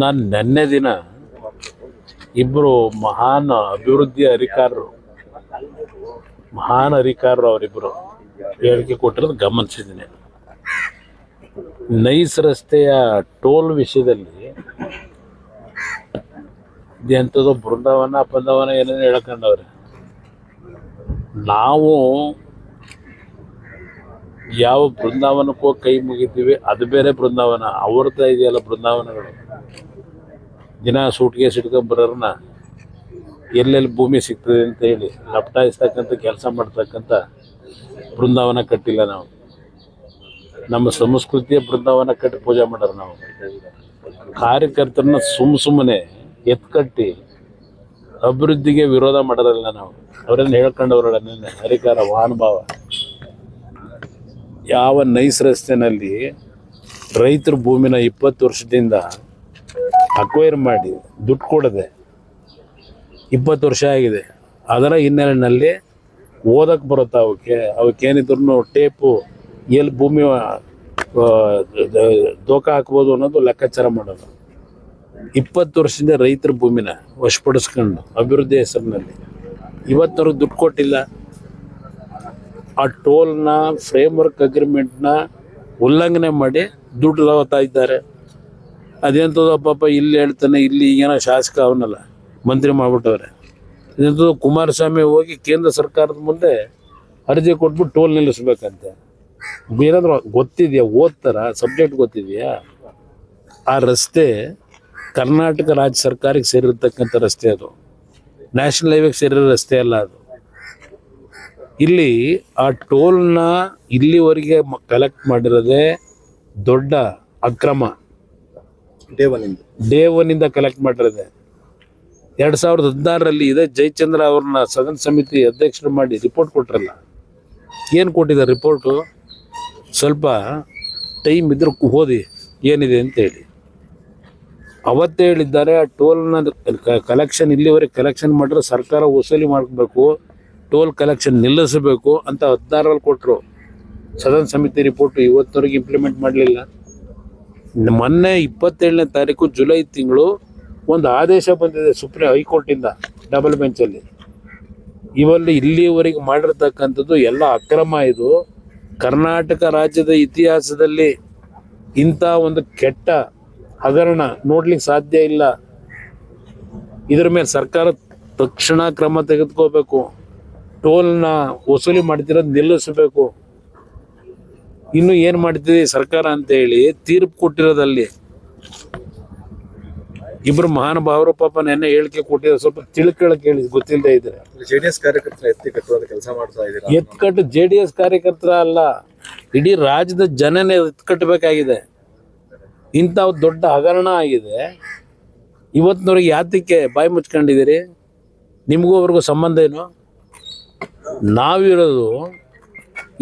ನಾನು ನೆನ್ನೆ ದಿನ ಇಬ್ಬರು ಮಹಾನ್ ಅಭಿವೃದ್ಧಿ ಅಧಿಕಾರರು ಅವರಿಬ್ಬರು ಹೇಳಿಕೆ ಕೊಟ್ಟಿರೋದು ಗಮನಿಸಿದ್ದೀನಿ. ನೈಸ್ ರಸ್ತೆಯ ಟೋಲ್ ವಿಷಯದಲ್ಲಿ ಎಂಥದೋ ಬೃಂದಾವನ ಏನೇನು ಹೇಳ್ಕೊಂಡವ್ರೆ. ನಾವು ಯಾವ ಬೃಂದಾವನಕ್ಕೂ ಕೈ ಮುಗಿತೀವಿ, ಅದು ಬೇರೆ ಬೃಂದಾವನ. ಅವ್ರದ್ದು ಇದೆಯಲ್ಲ ಬೃಂದಾವನಗಳು, ದಿನ ಸೂಟ್ಕೇಸ್ ಇಟ್ಕೊಂಬರೋರನ್ನ ಎಲ್ಲೆಲ್ಲಿ ಭೂಮಿ ಸಿಗ್ತದೆ ಅಂತ ಹೇಳಿ ಲಪಟಾಯಿಸ್ತಕ್ಕಂಥ ಕೆಲಸ ಮಾಡ್ತಕ್ಕಂಥ ಬೃಂದಾವನ ಕಟ್ಟಿಲ್ಲ ನಾವು. ನಮ್ಮ ಸಂಸ್ಕೃತಿಯ ಬೃಂದಾವನ ಕಟ್ಟಿ ಪೂಜೆ ಮಾಡೋರು ನಾವು. ಕಾರ್ಯಕರ್ತರನ್ನ ಸುಮ್ಮನೆ ಎತ್ಕಟ್ಟಿ ಅಭಿವೃದ್ಧಿಗೆ ವಿರೋಧ ಮಾಡೋರಲ್ಲ ನಾವು. ಅವರನ್ನು ಹೇಳ್ಕೊಂಡವ್ರಲ್ಲ ನಿನ್ನೆ ಹರಿಕಾರ ಮಹಾನುಭಾವ. ಯಾವ ನೈಸ್ ರಸ್ತೆನಲ್ಲಿ ರೈತರ ಭೂಮಿನ 20 ವರ್ಷದಿಂದ ಅಕ್ವೈರ್ ಮಾಡಿ ದುಡ್ಡು ಕೊಡದೆ 20 ವರ್ಷ ಆಗಿದೆ. ಅದರ ಹಿನ್ನೆಲೆಯಲ್ಲಿ ಓದಕ್ಕೆ ಬರುತ್ತೆ ಅವಕ್ಕೇನಿದ್ರು ಟೇಪು ಎಲ್ಲಿ ಭೂಮಿ ದೋಖ ಹಾಕ್ಬೋದು ಅನ್ನೋದು ಲೆಕ್ಕಾಚಾರ ಮಾಡೋದು. 20 ವರ್ಷದಿಂದ ರೈತರ ಭೂಮಿನ ವಶಪಡಿಸ್ಕೊಂಡು ಅಭಿವೃದ್ಧಿ ಹೆಸರಿನಲ್ಲಿ ಇವತ್ತವ್ರಿಗೆ ದುಡ್ಡು ಕೊಟ್ಟಿಲ್ಲ. ಆ ಟೋಲ್ನ ಫ್ರೇಮ್ವರ್ಕ್ ಅಗ್ರಿಮೆಂಟ್ನ ಉಲ್ಲಂಘನೆ ಮಾಡಿ ದುಡ್ಡು ತಗೋತಾ ಇದ್ದಾರೆ. ಅದೆಂಥದ್ದು ಪಾಪ ಇಲ್ಲಿ ಹೇಳ್ತಾನೆ, ಇಲ್ಲಿ ಏನೋ ಶಾಸಕ ಅವನಲ್ಲ ಮಂತ್ರಿ ಮಾಡಿಬಿಟ್ಟವ್ರೆ. ಇದೆಂಥದ್ದು ಕುಮಾರಸ್ವಾಮಿ ಹೋಗಿ ಕೇಂದ್ರ ಸರ್ಕಾರದ ಮುಂದೆ ಅರ್ಜಿ ಕೊಟ್ಬಿಟ್ಟು ಟೋಲ್ ನಿಲ್ಲಿಸ್ಬೇಕಂತೆ. ಏನಾದರೂ ಗೊತ್ತಿದೆಯಾ? ಓದ್ತಾರ? ಸಬ್ಜೆಕ್ಟ್ ಗೊತ್ತಿದೆಯಾ? ಆ ರಸ್ತೆ ಕರ್ನಾಟಕ ರಾಜ್ಯ ಸರ್ಕಾರಕ್ಕೆ ಸೇರಿರ್ತಕ್ಕಂಥ ರಸ್ತೆ, ಅದು ನ್ಯಾಷನಲ್ ಹೈವೇಗೆ ಸೇರಿರೋ ರಸ್ತೆ ಅಲ್ಲ ಅದು. ಇಲ್ಲಿ ಆ ಟೋಲ್ನ ಇಲ್ಲಿವರೆಗೆ ಕಲೆಕ್ಟ್ ಮಾಡಿರೋದೇ ದೊಡ್ಡ ಅಕ್ರಮ. Day ಒನ್ನಿಂದ collect ಮಾಡಿರೋದೆ. 2016ರಲ್ಲಿ ಇದೇ ಜಯಚಂದ್ರ ಅವ್ರನ್ನ ಸದನ ಸಮಿತಿ ಅಧ್ಯಕ್ಷರು ಮಾಡಿ ರಿಪೋರ್ಟ್ ಕೊಟ್ರಲ್ಲ. ಏನು ಕೊಟ್ಟಿದ್ದಾರೆ ರಿಪೋರ್ಟು? ಸ್ವಲ್ಪ ಟೈಮ್ ಇದ್ರೆ ಓದಿ ಏನಿದೆ ಅಂತೇಳಿ. ಅವತ್ತೇ ಹೇಳಿದ್ದಾರೆ ಆ ಟೋಲ್ನ ಕಲೆಕ್ಷನ್ ಇಲ್ಲಿವರೆಗೆ ಕಲೆಕ್ಷನ್ ಮಾಡಿದ್ರೆ ಸರ್ಕಾರ ವಸೂಲಿ ಮಾಡಬೇಕು, ಟೋಲ್ ಕಲೆಕ್ಷನ್ ನಿಲ್ಲಿಸಬೇಕು ಅಂತ 16ರಲ್ಲಿ ಕೊಟ್ಟರು ಸದನ ಸಮಿತಿ ರಿಪೋರ್ಟು. ಇವತ್ತವರೆಗೆ ಇಂಪ್ಲಿಮೆಂಟ್ ಮಾಡಲಿಲ್ಲ. ಮೊನ್ನೆ 27ನೇ ತಾರೀಕು ಜುಲೈ ತಿಂಗಳು ಒಂದು ಆದೇಶ ಬಂದಿದೆ ಸುಪ್ರೀಂ ಹೈಕೋರ್ಟಿಂದ, ಡಬಲ್ ಬೆಂಚಲ್ಲಿ. ಇಲ್ಲಿವರೆಗೆ ಮಾಡಿರ್ತಕ್ಕಂಥದ್ದು ಎಲ್ಲ ಅಕ್ರಮ. ಇದು ಕರ್ನಾಟಕ ರಾಜ್ಯದ ಇತಿಹಾಸದಲ್ಲಿ ಇಂಥ ಒಂದು ಕೆಟ್ಟ ಹಗರಣ ನೋಡ್ಲಿಕ್ಕೆ ಸಾಧ್ಯ ಇಲ್ಲ. ಇದರ ಮೇಲೆ ಸರ್ಕಾರ ತಕ್ಷಣ ಕ್ರಮ ತೆಗೆದುಕೋಬೇಕು. ಟೋಲ್ನ ವಸೂಲಿ ಮಾಡ್ತಿರೋದು ನಿಲ್ಲಿಸಬೇಕು. ಇನ್ನು ಏನು ಮಾಡ್ತಿದೆ ಸರ್ಕಾರ ಅಂತ ಹೇಳಿ ತೀರ್ಪು ಕೊಟ್ಟಿರೋದಲ್ಲಿ ಇಬ್ರು ಮಹಾನುಭಾವರು ಪಾಪ ನೆನ್ನೆ ಹೇಳಿಕೆ ಕೊಟ್ಟಿದ್ದಾರೆ. ಸ್ವಲ್ಪ ತಿಳ್ಕೊಳಕ್ಕೆ ಹೇಳಿ ಗೊತ್ತಿಲ್ಲದೆ ಇದ್ರೆ ಜೆಡಿಎಸ್ ಕಾರ್ಯಕರ್ತರ ಎತ್ತಿ ಕಟ್ಟುವಂತ ಕೆಲಸ ಮಾಡ್ತಾ ಇದ್ದಾರೆ. ಎತ್ಕಟ್ಟು JDS ಕಾರ್ಯಕರ್ತರ ಅಲ್ಲ, ಇಡೀ ರಾಜ್ಯದ ಜನನೇ ಎತ್ಕಟ್ಟಬೇಕಾಗಿದೆ. ಇಂಥ ದೊಡ್ಡ ಹಗರಣ ಆಗಿದೆ. ಇವತ್ತಿನವ್ರಿಗೆ ಯಾತಕ್ಕೆ ಬಾಯಿ ಮುಚ್ಕೊಂಡಿದ್ದೀರಿ? ನಿಮಗೂ ಅವ್ರಿಗೂ ಸಂಬಂಧ ಏನು? ನಾವಿರೋದು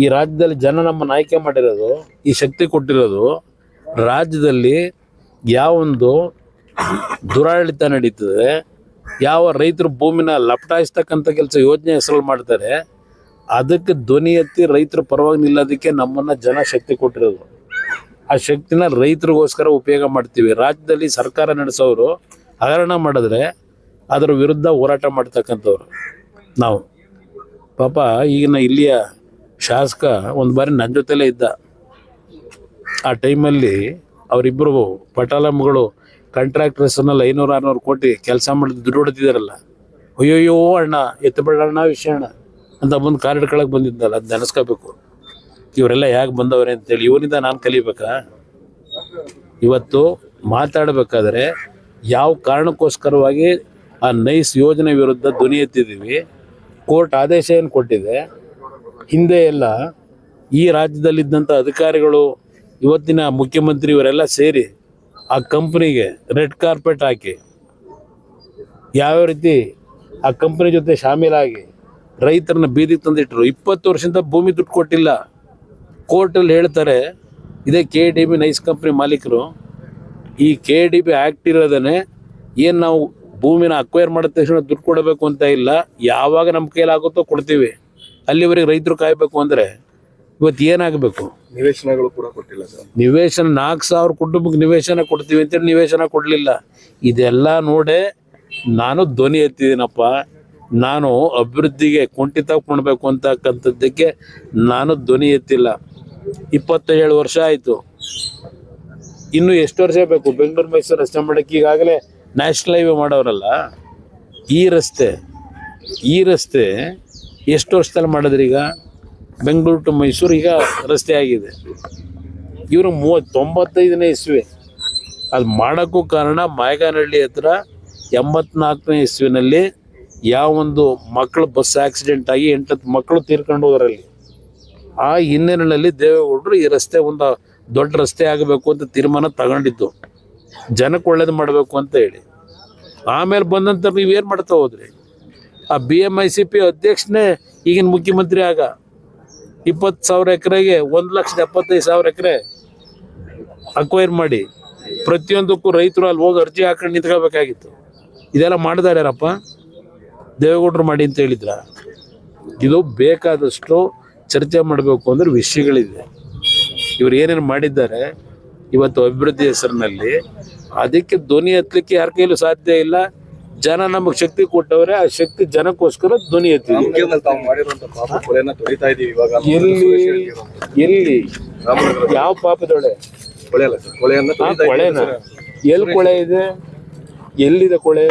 ಈ ರಾಜ್ಯದಲ್ಲಿ, ಜನ ನಮ್ಮನ್ನು ಆಯ್ಕೆ ಮಾಡಿರೋದು, ಈ ಶಕ್ತಿ ಕೊಟ್ಟಿರೋದು, ರಾಜ್ಯದಲ್ಲಿ ಯಾವೊಂದು ದುರಾಡಳಿತ ನಡೀತದೆ, ಯಾವ ರೈತರ ಭೂಮಿನ ಲಪಟಾಯಿಸ್ತಕ್ಕಂಥ ಕೆಲಸ ಯೋಜನೆ ಹೆಸರಲ್ಲಿ ಮಾಡ್ತಾರೆ, ಅದಕ್ಕೆ ಧ್ವನಿ ಎತ್ತಿ ರೈತರ ಪರವಾಗಿ ನಿಲ್ಲೋದಕ್ಕೆ ನಮ್ಮನ್ನು ಜನ ಶಕ್ತಿ ಕೊಟ್ಟಿರೋದು. ಆ ಶಕ್ತಿನ ರೈತರಿಗೋಸ್ಕರ ಉಪಯೋಗ ಮಾಡ್ತೀವಿ. ರಾಜ್ಯದಲ್ಲಿ ಸರ್ಕಾರ ನಡೆಸೋರು ಹಗರಣ ಮಾಡಿದ್ರೆ ಅದರ ವಿರುದ್ಧ ಹೋರಾಟ ಮಾಡ್ತಕ್ಕಂಥವ್ರು ನಾವು. ಪಾಪ ಈಗಿನ ಇಲ್ಲಿಯ ಶಾಸಕ ಒಂದು ಬಾರಿ ನನ್ನ ಜೊತೆಲೇ ಇದ್ದ. ಆ ಟೈಮಲ್ಲಿ ಅವರಿಬ್ಬರು ಪಟಾಲಂಗಳು ಕಾಂಟ್ರಾಕ್ಟರ್ಸ್ನಲ್ಲಿ 500-600 ಕೋಟಿ ಕೆಲಸ ಮಾಡಿದ ದುಡ್ಡು ಹೊಡ್ತಿದ್ದಾರಲ್ಲ. ಅಯ್ಯೋಯ್ಯೋ ಅಣ್ಣ ಎತ್ತಬೇಡ ಅಣ್ಣ ವಿಷಯ ಅಣ್ಣ ಅಂತ ಬಂದು ಕಾರ್ ಹಿಡ್ಕೊಳಕ್ಕೆ ಬಂದಿದ್ದಲ್ಲ, ಅದು ನೆನೆಸ್ಕೋಬೇಕು. ಇವರೆಲ್ಲ ಯಾಕೆ ಬಂದವ್ರೆ ಅಂತೇಳಿ ಇವನಿಂದ ನಾನು ಕಲಿಬೇಕಾ? ಇವತ್ತು ಮಾತಾಡಬೇಕಾದ್ರೆ ಯಾವ ಕಾರಣಕ್ಕೋಸ್ಕರವಾಗಿ ಆ ನೈಸ್ ಯೋಜನೆ ವಿರುದ್ಧ ಧ್ವನಿ ಎತ್ತಿದ್ದೀವಿ, ಕೋರ್ಟ್ ಆದೇಶ ಏನು ಕೊಟ್ಟಿದೆ, ಹಿಂದೆ ಎಲ್ಲ ಈ ರಾಜ್ಯದಲ್ಲಿದ್ದಂಥ ಅಧಿಕಾರಿಗಳು, ಇವತ್ತಿನ ಮುಖ್ಯಮಂತ್ರಿ ಇವರೆಲ್ಲ ಸೇರಿ ಆ ಕಂಪ್ನಿಗೆ ರೆಡ್ ಕಾರ್ಪೆಟ್ ಹಾಕಿ ಯಾವ್ಯಾವ ರೀತಿ ಆ ಕಂಪ್ನಿ ಜೊತೆ ಶಾಮೀಲಾಗಿ ರೈತರನ್ನ ಬೀದಿಗೆ ತಂದಿಟ್ಟರು. 20 ವರ್ಷದಿಂದ ಭೂಮಿ ದುಡ್ಡು ಕೊಟ್ಟಿಲ್ಲ. ಕೋರ್ಟಲ್ಲಿ ಹೇಳ್ತಾರೆ, ಇದೇ KDB ನೈಸ್ ಕಂಪ್ನಿ ಮಾಲೀಕರು. ಈ KDB ಆ್ಯಕ್ಟ್ ಇರೋದೇ ಏನು ನಾವು ಭೂಮಿನ ಅಕ್ವೈರ್ ಮಾಡಿದ ತಕ್ಷಣ ದುಡ್ಡು ಕೊಡಬೇಕು ಅಂತ ಇಲ್ಲ. ಯಾವಾಗ ನಮ್ಮ ಕೈಲಾಗುತ್ತೋ ಕೊಡ್ತೀವಿ. ಅಲ್ಲಿವರೆಗೆ ರೈತರು ಕಾಯಬೇಕು ಅಂದರೆ ಇವತ್ತು ಏನಾಗಬೇಕು? ನಿವೇಶನಗಳು ಕೂಡ ಕೊಟ್ಟಿಲ್ಲ ಸರ್. ನಿವೇಶನ 4,000 ಕುಟುಂಬಕ್ಕೆ ನಿವೇಶನ ಕೊಡ್ತೀವಿ ಅಂತೇಳಿ ನಿವೇಶನ ಕೊಡಲಿಲ್ಲ. ಇದೆಲ್ಲ ನೋಡೇ ನಾನು ಧ್ವನಿ ಎತ್ತಿದ್ದೀನಪ್ಪ. ನಾನು ಅಭಿವೃದ್ಧಿಗೆ ಕುಂಠಿತ ಕೊಡಬೇಕು ಅಂತಕ್ಕಂಥದ್ದಕ್ಕೆ ನಾನು ಧ್ವನಿ ಎತ್ತಿಲ್ಲ. 27 ವರ್ಷ ಆಯಿತು. ಇನ್ನು ಎಷ್ಟು ವರ್ಷ ಬೇಕು ಬೆಂಗಳೂರು ಮೈಸೂರು ರಸ್ತೆ ಮಾಡೋಕ್ಕೆ? ಈಗಾಗಲೇ ನ್ಯಾಷನಲ್ ಹೈವೇ ಮಾಡೋರಲ್ಲ. ಈ ರಸ್ತೆ ಎಷ್ಟು ವರ್ಷದಲ್ಲಿ ಮಾಡಿದ್ರಿ? ಈಗ ಬೆಂಗಳೂರು ಟು ಮೈಸೂರು ಈಗ ರಸ್ತೆ ಆಗಿದೆ. ಇವರು 95ನೇ ಇಸ್ವಿ ಅದು ಮಾಡೋಕ್ಕೂ ಕಾರಣ ಮಾಯಗಾನಹಳ್ಳಿ ಹತ್ರ 84ನೇ ಇಸ್ವಿನಲ್ಲಿ ಯಾವೊಂದು ಮಕ್ಕಳು ಬಸ್ ಆಕ್ಸಿಡೆಂಟ್ ಆಗಿ 8 ಮಕ್ಕಳು ತೀರ್ಕೊಂಡು ಹೋದ್ರಲ್ಲಿ. ಆ ಹಿನ್ನೆಲೆಯಲ್ಲಿ ದೇವೇಗೌಡರು ಈ ರಸ್ತೆ ಒಂದು ದೊಡ್ಡ ರಸ್ತೆ ಆಗಬೇಕು ಅಂತ ತೀರ್ಮಾನ ತಗೊಂಡಿದ್ದು, ಜನಕ್ಕೆ ಒಳ್ಳೇದು ಮಾಡಬೇಕು ಅಂತ ಹೇಳಿ. ಆಮೇಲೆ ಬಂದಂತ ನೀವೇನು ಮಾಡ್ತಾ ಹೋದ್ರಿ? ಆ BMICP ಅಧ್ಯಕ್ಷನೇ ಈಗಿನ ಮುಖ್ಯಮಂತ್ರಿ ಆಗ 20,000 ಎಕರೆಗೆ 1,75,000 ಎಕರೆ ಅಕ್ವೈರ್ ಮಾಡಿ ಪ್ರತಿಯೊಂದಕ್ಕೂ ರೈತರು ಅಲ್ಲಿ ಹೋಗಿ ಅರ್ಜಿ ಹಾಕೊಂಡು ನಿಂತ್ಕೋಬೇಕಾಗಿತ್ತು. ಇದೆಲ್ಲ ಮಾಡಿದಾರ್ಯಾರಪ್ಪ? ದೇವೇಗೌಡರು ಮಾಡಿ ಅಂತ ಹೇಳಿದ್ರ? ಇದು ಬೇಕಾದಷ್ಟು ಚರ್ಚೆ ಮಾಡಬೇಕು ಅಂದ್ರೆ ವಿಷಯಗಳಿದೆ. ಇವ್ರು ಏನೇನು ಮಾಡಿದ್ದಾರೆ ಇವತ್ತು ಅಭಿವೃದ್ಧಿ ಹೆಸರಿನಲ್ಲಿ, ಅದಕ್ಕೆ ಧ್ವನಿ ಎತ್ತಲಿಕ್ಕೆ ಯಾರ ಕೈಲೂ ಸಾಧ್ಯ ಇಲ್ಲ. ಜನ ನಮಗೆ ಶಕ್ತಿ ಕೊಟ್ಟವ್ರೆ, ಆ ಶಕ್ತಿ ಜನಕ್ಕೋಸ್ಕರ ಧ್ವನಿ ಎತ್ತಿದ್ದೀವಿ. ಎಲ್ಲಿ ಯಾವ ಪಾಪದೊಳೆ? ಕೊಳೆನ? ಎಲ್ಲಿ ಕೊಳೆ ಇದೆ? ಎಲ್ಲಿದೆ ಕೊಳೆ?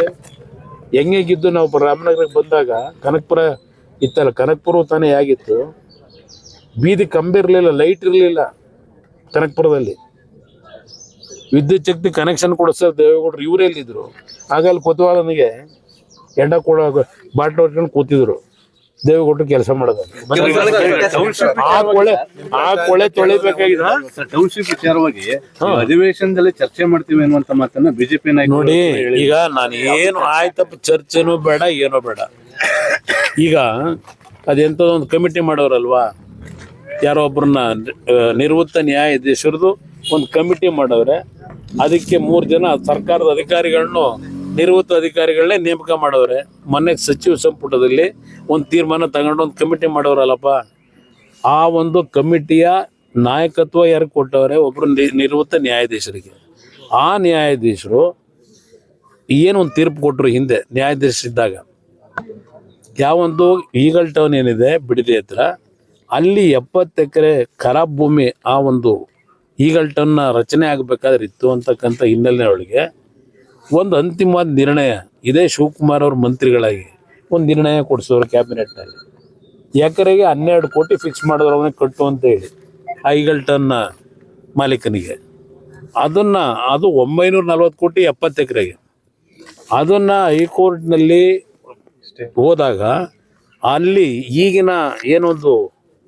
ಹೆಂಗಿದ್ದು ನಾವು ರಾಮನಗರಕ್ಕೆ ಬಂದಾಗ ಕನಕಪುರ ಇತ್ತಲ್ಲ, ಕನಕಪುರ ತಾನೇ ಆಗಿತ್ತು. ಬೀದಿ ಕಂಬಿ ಇರಲಿಲ್ಲ, ಲೈಟ್ ಇರಲಿಲ್ಲ ಕನಕಪುರದಲ್ಲಿ. ವಿದ್ಯುತ್ ಶಕ್ತಿ ಕನೆಕ್ಷನ್ ಕೊಡಿಸೋದು ದೇವೇಗೌಡರು. ಇವರೆಲ್ಲಿದ್ರು? ಆಗ ಅಲ್ಲಿ ಕೊತ್ವಾಲನಿಗೆ ಎಂಡ ಕೊಡೋ ಬಾಟ್ಲು ಹೊಡ್ಕೊಂಡು ಕೂತಿದ್ರು. ದೇವೇಗೌಡರು ಕೆಲಸ ಮಾಡೋದು. ಆ ಕೊಳೆ ತೊಳಿಬೇಕಾಗಿದ ಟೌನ್ಶಿಪ್ ವಿಚಾರವಾಗಿ ಅಧಿವೇಶನದಲ್ಲಿ ಚರ್ಚೆ ಮಾಡ್ತೀವಿ ಅನ್ನುವಂತ ಮಾತನ್ನ ಬಿಜೆಪಿ ನಾಯಕರು ನೋಡಿ. ಈಗ ನಾನು ಏನು ಆಯ್ತಪ್ಪ, ಚರ್ಚೆನೂ ಬೇಡ, ಏನೋ ಬೇಡ. ಈಗ ಅದೆಂಥದೊಂದು ಕಮಿಟಿ ಮಾಡೋರಲ್ವಾ, ಯಾರೋ ಒಬ್ಬರನ್ನ ನಿವೃತ್ತ ನ್ಯಾಯಾಧೀಶರದು ಒಂದು ಕಮಿಟಿ ಮಾಡವ್ರೆ. ಅದಕ್ಕೆ 3 ಜನ ಸರ್ಕಾರದ ಅಧಿಕಾರಿಗಳನ್ನು, ನಿವೃತ್ತ ಅಧಿಕಾರಿಗಳನ್ನೇ ನೇಮಕ ಮಾಡವ್ರೆ. ಮೊನ್ನೆ ಸಚಿವ ಸಂಪುಟದಲ್ಲಿ ಒಂದು ತೀರ್ಮಾನ ತಗೊಂಡು ಒಂದು ಕಮಿಟಿ ಮಾಡೋರಲ್ಲಪ್ಪ. ಆ ಒಂದು ಕಮಿಟಿಯ ನಾಯಕತ್ವ ಯಾರು ಕೊಟ್ಟವ್ರೆ? ಒಬ್ಬರು ನಿವೃತ್ತ ನ್ಯಾಯಾಧೀಶರಿಗೆ. ಆ ನ್ಯಾಯಾಧೀಶರು ಏನು ಒಂದು ತೀರ್ಪು ಕೊಟ್ಟರು ಹಿಂದೆ ನ್ಯಾಯಾಧೀಶರಿದ್ದಾಗ. ಯಾವೊಂದು ಈಗಲ್ ಟೌನ್ ಏನಿದೆ ಬಿಡದಿ ಹತ್ರ, ಅಲ್ಲಿ 70 ಎಕರೆ ಖರಾಬ್ ಭೂಮಿ ಆ ಒಂದು ಈಗಲ್ ಟೌನ್ನ ರಚನೆ ಆಗಬೇಕಾದ್ರೆ ಇತ್ತು ಅಂತಕ್ಕಂಥ ಹಿನ್ನೆಲೆ ಒಳಗೆ ಒಂದು ಅಂತಿಮವಾದ ನಿರ್ಣಯ, ಇದೇ ಶಿವಕುಮಾರ್ ಅವ್ರ ಮಂತ್ರಿಗಳಾಗಿ ಒಂದು ನಿರ್ಣಯ ಕೊಡಿಸೋರು ಕ್ಯಾಬಿನೆಟ್ನಲ್ಲಿ. ಎಕರೆಗೆ 12 ಕೋಟಿ ಫಿಕ್ಸ್ ಮಾಡಿದ್ರು ಅವನಿಗೆ ಕಟ್ಟು ಅಂತ ಹೇಳಿ ಆ ಈಗಲ್ ಟೌನ್ನ ಮಾಲೀಕನಿಗೆ. ಅದು 940 ಕೋಟಿ 70 ಎಕರೆಗೆ. ಅದನ್ನು ಹೈಕೋರ್ಟ್ನಲ್ಲಿ ಹೋದಾಗ ಅಲ್ಲಿ ಈಗಿನ ಏನೊಂದು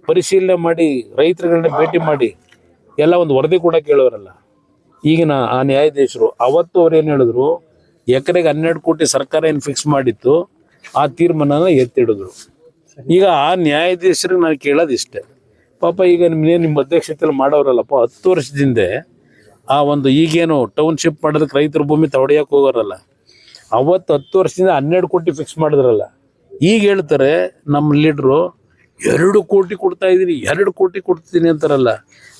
ಪರಿಶೀಲನೆ ಮಾಡಿ ರೈತರುಗಳನ್ನ ಭೇಟಿ ಮಾಡಿ ಎಲ್ಲ ಒಂದು ವರದಿ ಕೂಡ ಕೇಳೋರಲ್ಲ ಈಗಿನ ಆ ನ್ಯಾಯಾಧೀಶರು. ಅವತ್ತು ಅವ್ರು ಏನು ಹೇಳಿದ್ರು, ಎಕರೆಗೆ 12 ಕೋಟಿ ಸರ್ಕಾರ ಏನು ಫಿಕ್ಸ್ ಮಾಡಿತ್ತು ಆ ತೀರ್ಮಾನನ ಎತ್ತಿಡಿದ್ರು. ಈಗ ಆ ನ್ಯಾಯಾಧೀಶರಿಗೆ ನಾನು ಕೇಳೋದು ಇಷ್ಟೇ, ಪಾಪ ಈಗ ನಿಮ್ಮ ಅಧ್ಯಕ್ಷತೆಯಲ್ಲಿ ಮಾಡೋರಲ್ಲಪ್ಪ, 10 ವರ್ಷದಿಂದ ಆ ಒಂದು ಈಗೇನು ಟೌನ್ಶಿಪ್ ಮಾಡೋದಕ್ಕೆ ರೈತರ ಭೂಮಿ ತಗೊಡಿಯಕ್ಕೆ ಹೋಗೋರಲ್ಲ, ಅವತ್ತು 10 ವರ್ಷದಿಂದ 12 ಕೋಟಿ ಫಿಕ್ಸ್ ಮಾಡಿದ್ರಲ್ಲ. ಈಗ ಹೇಳ್ತಾರೆ ನಮ್ಮ ಲೀಡ್ರು 2 ಕೋಟಿ ಕೊಡ್ತಾ ಇದ್ದೀನಿ, 2 ಕೋಟಿ ಕೊಡ್ತೀನಿ ಅಂತಾರಲ್ಲ.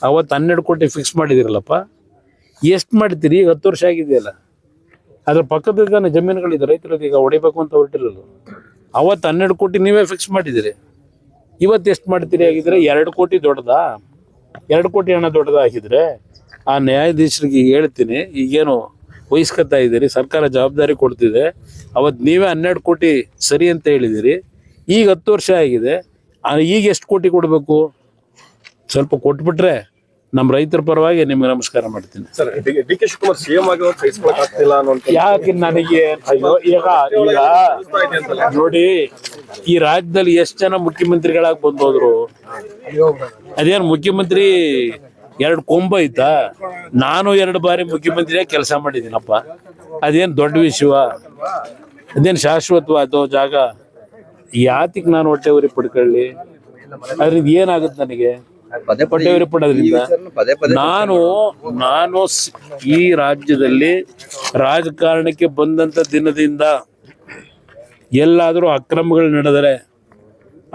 ಅವತ್ತು 12 ಕೋಟಿ ಫಿಕ್ಸ್ ಮಾಡಿದಿರಲ್ಲಪ್ಪ, ಎಷ್ಟು ಮಾಡ್ತೀರಿ? ಈಗ 10 ವರ್ಷ ಆಗಿದೆಯಲ್ಲ. ಅದ್ರ ಪಕ್ಕದ ಜಮೀನುಗಳಿದೆ ರೈತರಿಗೆ, ಈಗ ಹೊಡಿಬೇಕು ಅಂತ ಹೊರಟಿರೋದು. ಅವತ್ತು 12 ಕೋಟಿ ನೀವೇ ಫಿಕ್ಸ್ ಮಾಡಿದ್ದೀರಿ, ಇವತ್ತು ಎಷ್ಟು ಮಾಡ್ತೀರಿ? ಆಗಿದ್ರೆ 2 ಕೋಟಿ ದೊಡ್ಡದಾ? 2 ಕೋಟಿ ಹಣ ದೊಡ್ಡದಾ ಆಗಿದ್ರೆ ಆ ನ್ಯಾಯಾಧೀಶರಿಗೆ ಹೇಳ್ತೀನಿ, ಈಗೇನು ವಹಿಸ್ಕೊತಾ ಇದ್ದೀರಿ, ಸರ್ಕಾರ ಜವಾಬ್ದಾರಿ ಕೊಡ್ತಿದೆ. ಅವತ್ತು ನೀವೇ 12 ಕೋಟಿ ಸರಿ ಅಂತ ಹೇಳಿದ್ದೀರಿ, ಈಗ 10 ವರ್ಷ ಆಗಿದೆ, ಈಗ ಎಷ್ಟು ಕೋಟಿ ಕೊಡಬೇಕು? ಸ್ವಲ್ಪ ಕೊಟ್ಬಿಟ್ರೆ ನಮ್ಮ ರೈತರ ಪರವಾಗಿ ನಿಮ್ಗೆ ನಮಸ್ಕಾರ ಮಾಡ್ತೀನಿ. Sir, D K Shivakumar CM ಆಗಿ ಸಹಿಸ್ಕೊಳಕ್ಕಾಗ್ತಿಲ್ಲ ಅನ್ನೋಂತ ಯಾಕೆ ನನಗೆ ಈಗ ನೋಡಿ, ಈ ರಾಜ್ಯದಲ್ಲಿ ಎಷ್ಟು ಜನ ಮುಖ್ಯಮಂತ್ರಿಗಳಾಗಿ ಬಂದೋದ್ರು? ಅದೇನು ಮುಖ್ಯಮಂತ್ರಿ 2 ಕೊಂಬು ಐತಾ? ನಾನು 2 ಬಾರಿ ಮುಖ್ಯಮಂತ್ರಿಯಾಗಿ ಕೆಲಸ ಮಾಡಿದ್ದೀನಪ್ಪ. ಅದೇನು ದೊಡ್ಡ ವಿಷಯ? ಅದೇನು ಶಾಶ್ವತವಾದ ಜಾಗ? ಯಾತಿಗೆ ನಾನು ಹೊಟ್ಟೆ ಉರಿ ಪಡ್ಕೊಳ್ಳಿ? ಅದ್ರಿಂದ ಏನಾಗುತ್ತೆ ನನಗೆ? ಹೊಟ್ಟೆ ಉರಿ ಪಡೋದ್ರಿಂದ ನಾನು ಈ ರಾಜ್ಯದಲ್ಲಿ ರಾಜಕಾರಣಕ್ಕೆ ಬಂದಂಥ ದಿನದಿಂದ ಎಲ್ಲಾದರೂ ಅಕ್ರಮಗಳು ನಡೆದರೆ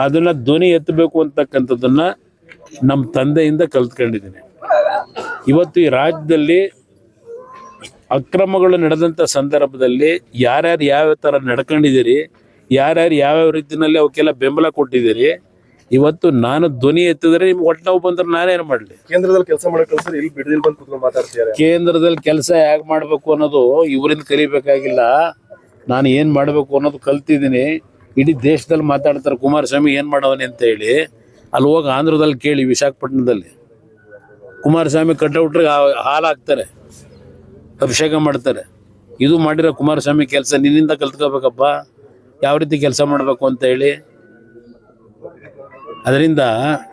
ಅದನ್ನ ಧ್ವನಿ ಎತ್ತಬೇಕು ಅಂತಕ್ಕಂಥದ್ದನ್ನ ನಮ್ಮ ತಂದೆಯಿಂದ ಕಲ್ತ್ಕೊಂಡಿದ್ದೀನಿ. ಇವತ್ತು ಈ ರಾಜ್ಯದಲ್ಲಿ ಅಕ್ರಮಗಳು ನಡೆದಂಥ ಸಂದರ್ಭದಲ್ಲಿ ಯಾರ್ಯಾರು ಯಾವ್ಯಾವ ಥರ ನಡ್ಕೊಂಡಿದ್ದೀರಿ, ಯಾರ್ಯಾರು ಯಾವ್ಯಾವ ರೀತಿಯಲ್ಲಿ ಅವಕ್ಕೆಲ್ಲ ಬೆಂಬಲ ಕೊಟ್ಟಿದ್ದೀರಿ, ಇವತ್ತು ನಾನು ಧ್ವನಿ ಎತ್ತಿದ್ರೆ ನಿಮ್ಗೆ ಹೊಟ್ಟೆ ನೋವು ಬಂದ್ರೆ ನಾನೇನು ಮಾಡಲಿ? ಕೇಂದ್ರದಲ್ಲಿ ಕೆಲಸ ಮಾಡಕ್ಕೆ ಕಳ್ಸಿದ್ರೆ ಇಲ್ಲಿ ಬಿಡದಿಲ್ ಬಂದು ಕುತ್ಕೊಂಡು ಮಾತಾಡ್ತಿದ್ದಾರೆ. ಕೇಂದ್ರದಲ್ಲಿ ಕೆಲಸ ಹೇಗೆ ಮಾಡಬೇಕು ಅನ್ನೋದು ಇವರಿಂದ ಕಲಿಬೇಕಾಗಿಲ್ಲ. ನಾನು ಏನು ಮಾಡಬೇಕು ಅನ್ನೋದು ಕಲ್ತಿದ್ದೀನಿ. ಇಡೀ ದೇಶದಲ್ಲಿ ಮಾತಾಡ್ತಾರೆ ಕುಮಾರಸ್ವಾಮಿ ಏನು ಮಾಡವನೆ ಅಂತ ಹೇಳಿ. ಅಲ್ಲಿ ಹೋಗಿ ಆಂಧ್ರದಲ್ಲಿ ಕೇಳಿ, ವಿಶಾಖಪಟ್ಟಣದಲ್ಲಿ ಕುಮಾರಸ್ವಾಮಿ ಕಟ್ಔಟ್ರಿಗೆ ಹಾಲು ಹಾಕ್ತಾರೆ, ಅಭಿಷೇಕ ಮಾಡ್ತಾರೆ. ಇದು ಮಾಡಿರೋ ಕುಮಾರಸ್ವಾಮಿ ಕೆಲಸ ನಿನ್ನಿಂದ ಕಲ್ತ್ಕೋಬೇಕಪ್ಪ, ಯಾವ ರೀತಿ ಕೆಲಸ ಮಾಡಬೇಕು ಅಂತ ಹೇಳಿ. ಅದರಿಂದ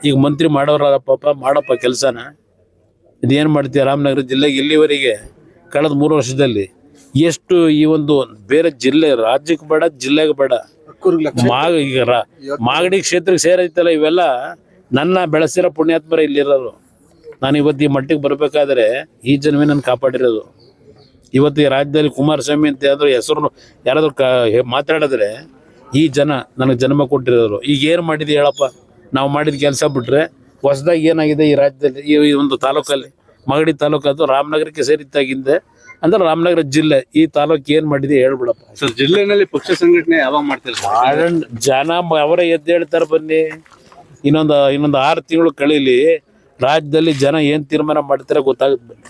ಈಗ ಮಂತ್ರಿ ಮಾಡೋರಪ್ಪ, ಮಾಡಪ್ಪ ಕೆಲಸನ. ಇದೇನು ಮಾಡ್ತೀಯ? ರಾಮನಗರ ಜಿಲ್ಲೆಗೆ ಇಲ್ಲಿವರೆಗೆ ಕಳೆದ 3 ವರ್ಷದಲ್ಲಿ ಎಷ್ಟು ಈ ಒಂದು ಬೇರೆ ಜಿಲ್ಲೆ, ರಾಜ್ಯಕ್ಕೆ ಬೇಡ, ಜಿಲ್ಲೆಗೆ ಬೇಡ, ಈಗ ಮಾಗಡಿ ಕ್ಷೇತ್ರಕ್ಕೆ ಸೇರೈತಲ್ಲ, ಇವೆಲ್ಲ ನನ್ನ ಬೆಳೆಸಿರೋ ಪುಣ್ಯಾತ್ಮರ ಇಲ್ಲಿರೋರು. ನಾನು ಇವತ್ತು ಈ ಮಟ್ಟಿಗೆ ಬರಬೇಕಾದ್ರೆ ಈ ಜನವೇ ನನ್ನ ಕಾಪಾಡಿರೋದು. ಇವತ್ತು ಈ ರಾಜ್ಯದಲ್ಲಿ ಕುಮಾರಸ್ವಾಮಿ ಅಂತ ಯಾವ್ದಾದ್ರು ಹೆಸರು ಯಾರಾದ್ರೂ ಮಾತಾಡಿದ್ರೆ ಈ ಜನ ನನಗೆ ಜನ್ಮ ಕೊಟ್ಟಿರೋರು. ಈಗ ಏನು ಮಾಡಿದೆ ಹೇಳಪ್ಪ? ನಾವು ಮಾಡಿದ ಕೆಲಸ ಬಿಟ್ರೆ ಹೊಸದಾಗಿ ಏನಾಗಿದೆ ಈ ರಾಜ್ಯದಲ್ಲಿ, ಈ ಒಂದು ತಾಲೂಕಲ್ಲಿ, ಮಾಗಡಿ ತಾಲೂಕು ಅದು ರಾಮನಗರಕ್ಕೆ ಸೇರಿದ್ದಾಗಿಂದೆ ಅಂದ್ರೆ ರಾಮನಗರ ಜಿಲ್ಲೆ, ಈ ತಾಲೂಕು ಏನು ಮಾಡಿದೆ ಹೇಳ್ಬಿಡಪ್ಪ. ಸರ್, ಜಿಲ್ಲೆನಲ್ಲಿ ಪಕ್ಷ ಸಂಘಟನೆ ಯಾವಾಗ ಮಾಡ್ತಾರೆ? ಜನ ಅವರೇ ಎದ್ದು ಹೇಳ್ತಾರೆ ಬನ್ನಿ. ಇನ್ನೊಂದು 6 ತಿಂಗಳು ಕಳೀಲಿ, ರಾಜ್ಯದಲ್ಲಿ ಜನ ಏನು ತೀರ್ಮಾನ ಮಾಡ್ತಾರೆ ಗೊತ್ತಾಗುತ್ತೆ ಬನ್ನಿ.